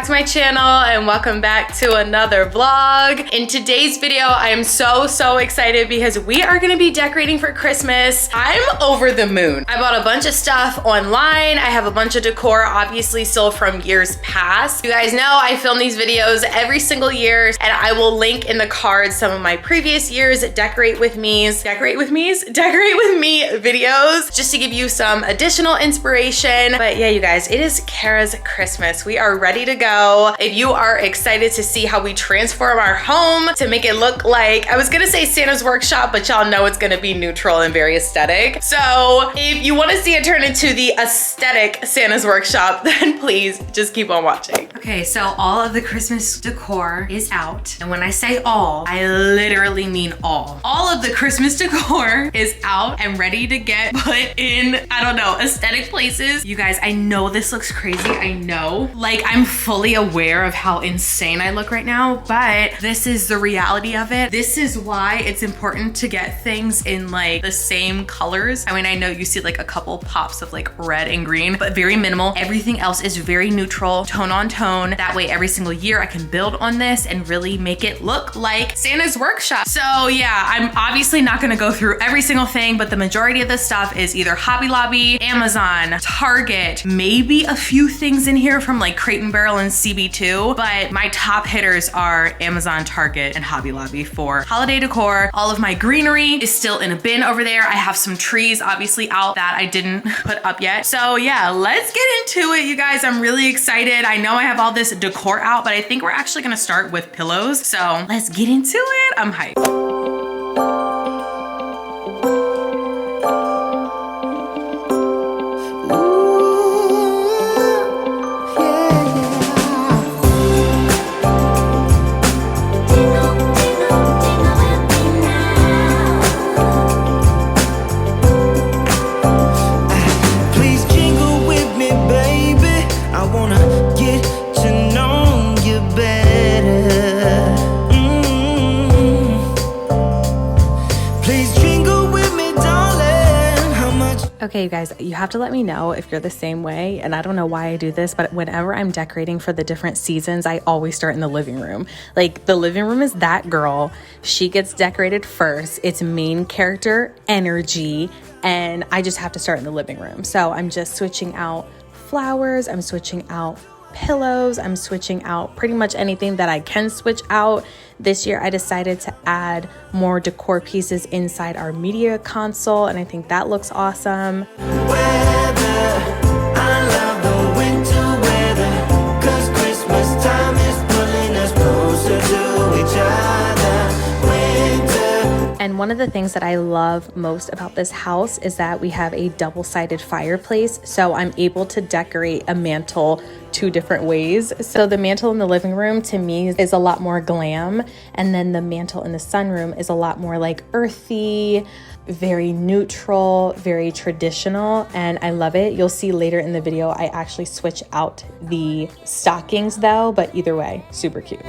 back to my channel and welcome back to another vlog. In today's video, I am so excited because we are gonna be decorating for Christmas. I'm over the moon. I bought a bunch of stuff online. I have a bunch of decor, obviously still from years past. You guys know I film these videos every single year and I will link in the cards some of my previous years decorate with me videos just to give you some additional inspiration. But yeah, you guys, it is Cara'S Christmas. We are ready to go. If you are excited to see how we transform our home to make it look like, I was gonna say Santa's workshop, but y'all know it's gonna be neutral and very aesthetic. So if you wanna see it turn into the aesthetic Santa's workshop, then please just keep on watching. Okay, so all of the Christmas decor is out. And when I say all, I literally mean all. All of the Christmas decor is out and ready to get put in, I don't know, aesthetic places. You guys, I know this looks crazy, I know. Like, I'm fully aware of how insane I look right now, but this is the reality of it. This is why it's important to get things in like the same colors. I mean, I know you see like a couple pops of like red and green, but very minimal. Everything else is very neutral, tone on tone. That way every single year I can build on this and really make it look like Santa's workshop. So yeah, I'm obviously not gonna go through every single thing, but the majority of this stuff is either Hobby Lobby, Amazon, Target, maybe a few things in here from like Crate and Barrel and CB2, but my top hitters are Amazon, Target, and Hobby Lobby for holiday decor. All of my greenery is still in a bin over there. I have some trees obviously out that I didn't put up yet. So yeah, let's get into it, you guys. I'm really excited. I know I have all this decor out, but I think we're actually gonna start with pillows. So let's get into it. I'm hyped. Okay, you guys, you have to let me know if you're the same way. And I don't know why I do this, but whenever I'm decorating for the different seasons, I always start in the living room. Like, the living room is that girl. She gets decorated first. It's main character energy. And I just have to start in the living room. So I'm just switching out flowers. I'm switching out pillows. I'm switching out pretty much anything that I can switch out. This year I decided to add more decor pieces inside our media console, and I think that looks awesome. And one of the things that I love most about this house is that we have a double-sided fireplace, so I'm able to decorate a mantle two different ways. So the mantle in the living room to me is a lot more glam, and then the mantle in the sunroom is a lot more like earthy, very neutral, very traditional, and I love it. You'll see later in the video I actually switch out the stockings though, but either way, super cute.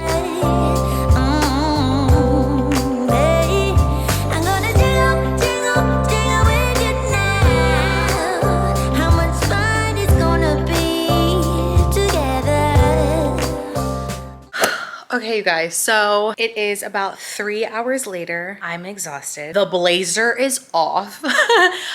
Okay, you guys, so it is about 3 hours later. I'm exhausted. The blazer is off.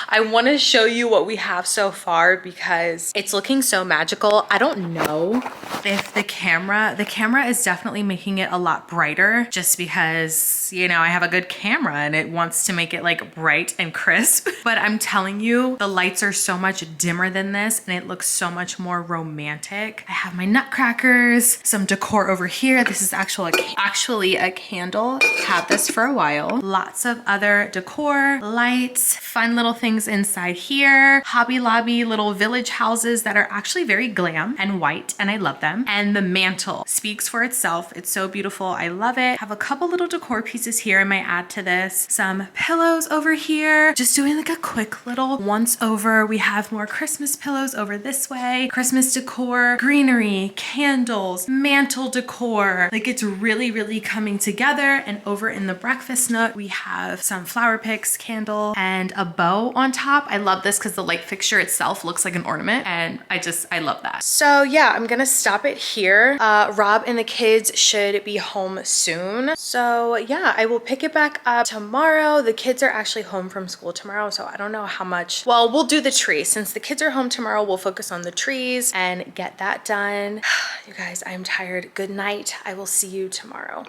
I want to show you what we have so far because it's looking so magical. I don't know if the camera is definitely making it a lot brighter just because, you know, I have a good camera and it wants to make it like bright and crisp. But I'm telling you, the lights are so much dimmer than this and it looks so much more romantic. I have my nutcrackers, some decor over here. This is actually a candle. Had this for a while. Lots of other decor, lights, fun little things inside here. Hobby Lobby little village houses that are actually very glam and white, and I love them. And the mantle speaks for itself. It's so beautiful. I love it. Have a couple little decor pieces here I might add to this. Some pillows over here. Just doing like a quick little once over. We have more Christmas pillows over this way. Christmas decor, greenery, candles, mantle decor. Like, it's It's really, really coming together. And over in the breakfast nook, we have some flower picks, candle, and a bow on top. I love this because the light fixture itself looks like an ornament, and I love that. So yeah, I'm gonna stop it here. Rob and the kids should be home soon. So yeah, I will pick it back up tomorrow. The kids are actually home from school tomorrow, so I don't know how much. Well, we'll do the tree. Since the kids are home tomorrow, we'll focus on the trees and get that done. You guys, I'm tired. Good night. I will see you tomorrow.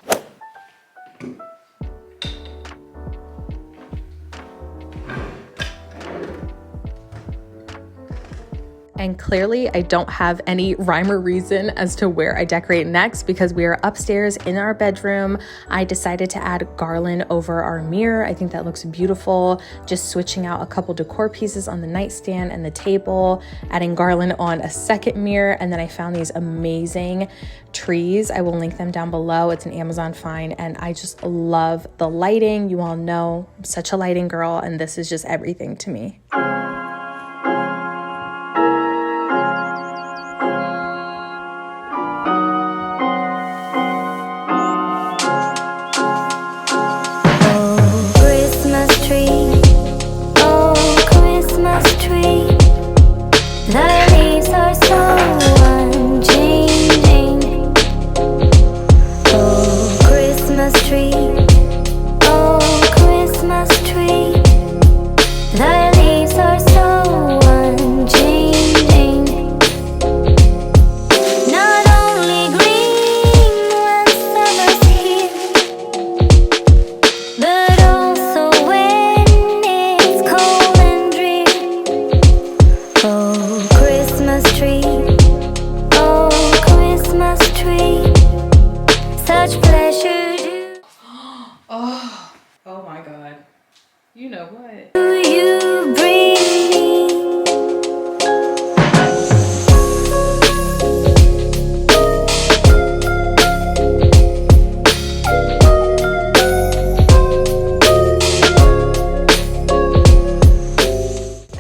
And clearly I don't have any rhyme or reason as to where I decorate next because we are upstairs in our bedroom. I decided to add garland over our mirror. I think that looks beautiful. Just switching out a couple decor pieces on the nightstand and the table, adding garland on a second mirror. And then I found these amazing trees. I will link them down below. It's an Amazon find and I just love the lighting. You all know I'm such a lighting girl and this is just everything to me.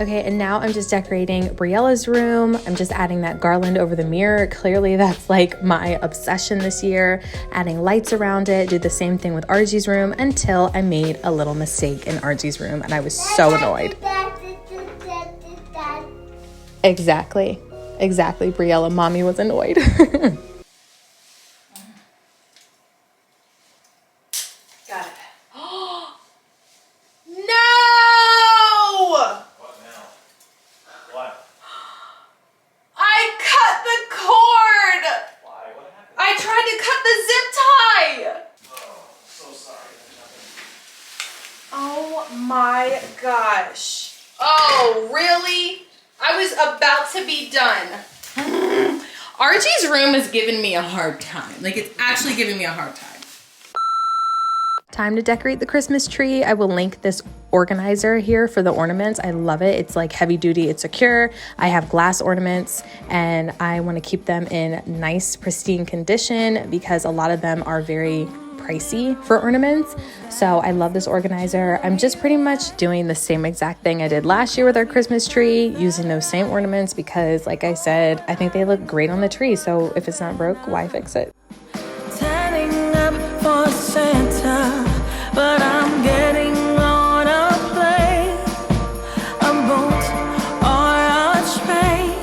Okay, and now I'm just decorating Briella's room. I'm just adding that garland over the mirror. Clearly that's like my obsession this year. Adding lights around it. Did the same thing with Argie's room until I made a little mistake in Argie's room and I was so annoyed. Exactly, Briella. Mommy was annoyed. Got it. My gosh. Oh, really? I was about to be done. Archie's room is giving me a hard time. Like, it's actually giving me a hard time. Time to decorate the Christmas tree. I will link this organizer here for the ornaments. I love it. It's like heavy duty, it's secure. I have glass ornaments and I want to keep them in nice, pristine condition because a lot of them are very pricey for ornaments. So I love this organizer. I'm just pretty much doing the same exact thing I did last year with our Christmas tree, using those same ornaments because, like I said, I think they look great on the tree. So if it's not broke, why fix it? Turning up for Santa, but I'm getting on a plane, a boat or a train.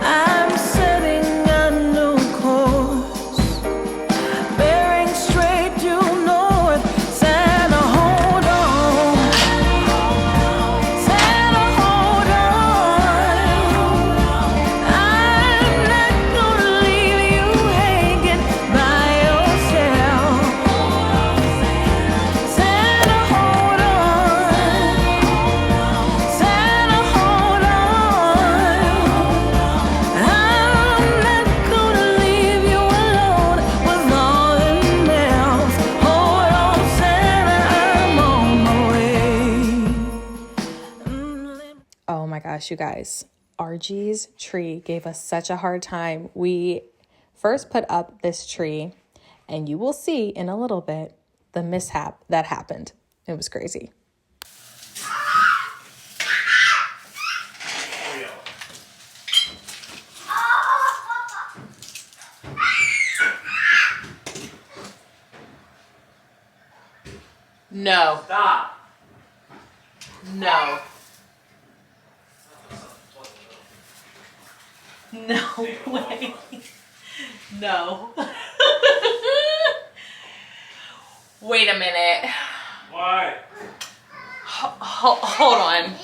I'm setting a new course, bearing straight due north. Santa, hold on. Santa, hold on. I'm not gonna leave you hanging by yourself. Santa, hold on. Santa, hold on. I'm not gonna leave you alone with nothing else. Hold on, Santa, I'm on my way. Oh my gosh, you guys. Argie's tree gave us such a hard time. We first put up this tree, and you will see in a little bit the mishap that happened. It was crazy. No. Stop. No. No way. No. Wait a minute. Why? Hold on.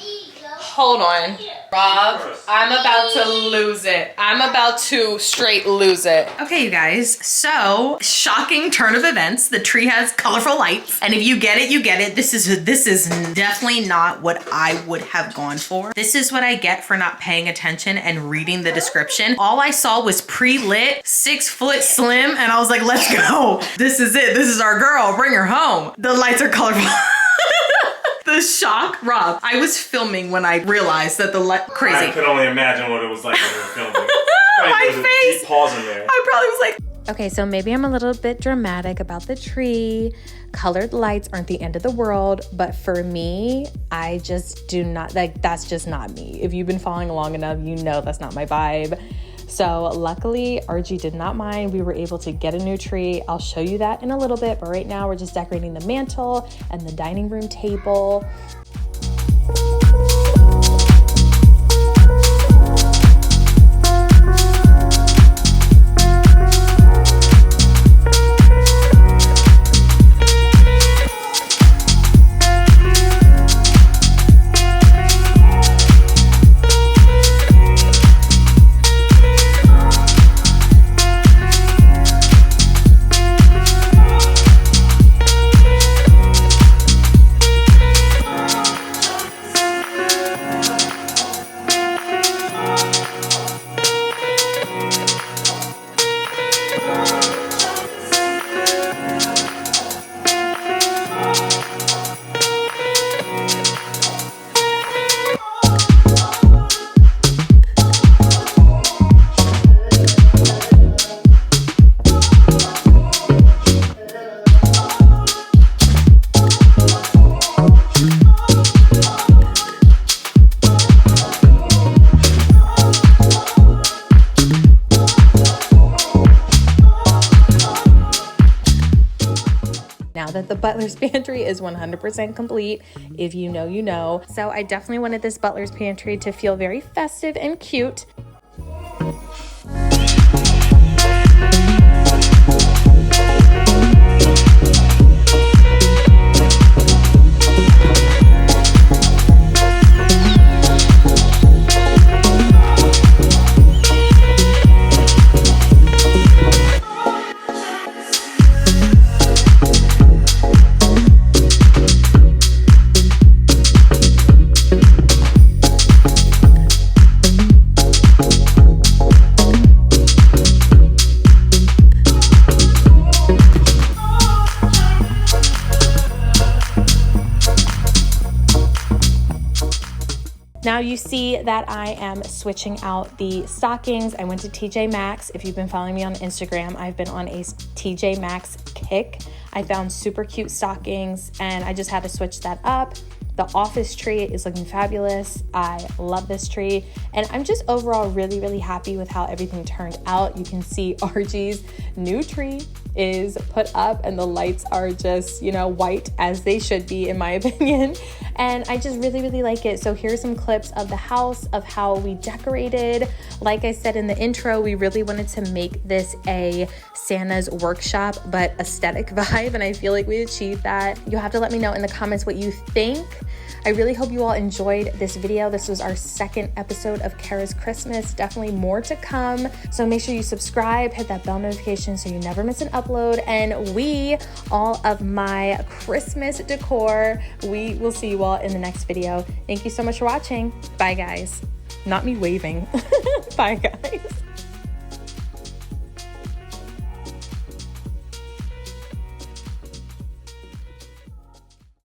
Hold on. Rob, I'm about to lose it. I'm about to straight lose it. Okay, you guys. So, shocking turn of events. The tree has colorful lights. And if you get it, you get it. This is definitely not what I would have gone for. This is what I get for not paying attention and reading the description. All I saw was pre-lit, 6 foot slim, and I was like, let's go. This is it. This is our girl. Bring her home. The lights are colorful. The shock, Rob. I was filming when I realized that the light, crazy. I could only imagine what it was like when you were filming. My face. Deep pause in there. I probably was like, okay, so maybe I'm a little bit dramatic about the tree. Colored lights aren't the end of the world, but for me, I just do not, like, that's just not me. If you've been following along enough, you know that's not my vibe. So luckily, RG did not mind. We were able to get a new tree. I'll show you that in a little bit, but right now we're just decorating the mantle and the dining room table. Now that the butler's pantry is 100% complete, if you know, you know. So I definitely wanted this butler's pantry to feel very festive and cute. Now you see that I am switching out the stockings. I went to TJ Maxx. If you've been following me on Instagram, I've been on a TJ Maxx kick. I found super cute stockings and I just had to switch that up. The office tree is looking fabulous. I love this tree. And I'm just overall really, really happy with how everything turned out. You can see RG's new tree is put up and the lights are just, you know, white as they should be in my opinion. And I just really, really like it. So here's some clips of the house, of how we decorated. Like I said in the intro, we really wanted to make this a Santa's workshop, but aesthetic vibe. And I feel like we achieved that. You'll have to let me know in the comments what you think. I really hope you all enjoyed this video. This was our second episode of Cara'S Christmas. Definitely more to come. So make sure you subscribe, hit that bell notification so you never miss an upload. And all of my Christmas decor, we will see you all in the next video. Thank you so much for watching. Bye, guys. Not me waving. Bye, guys.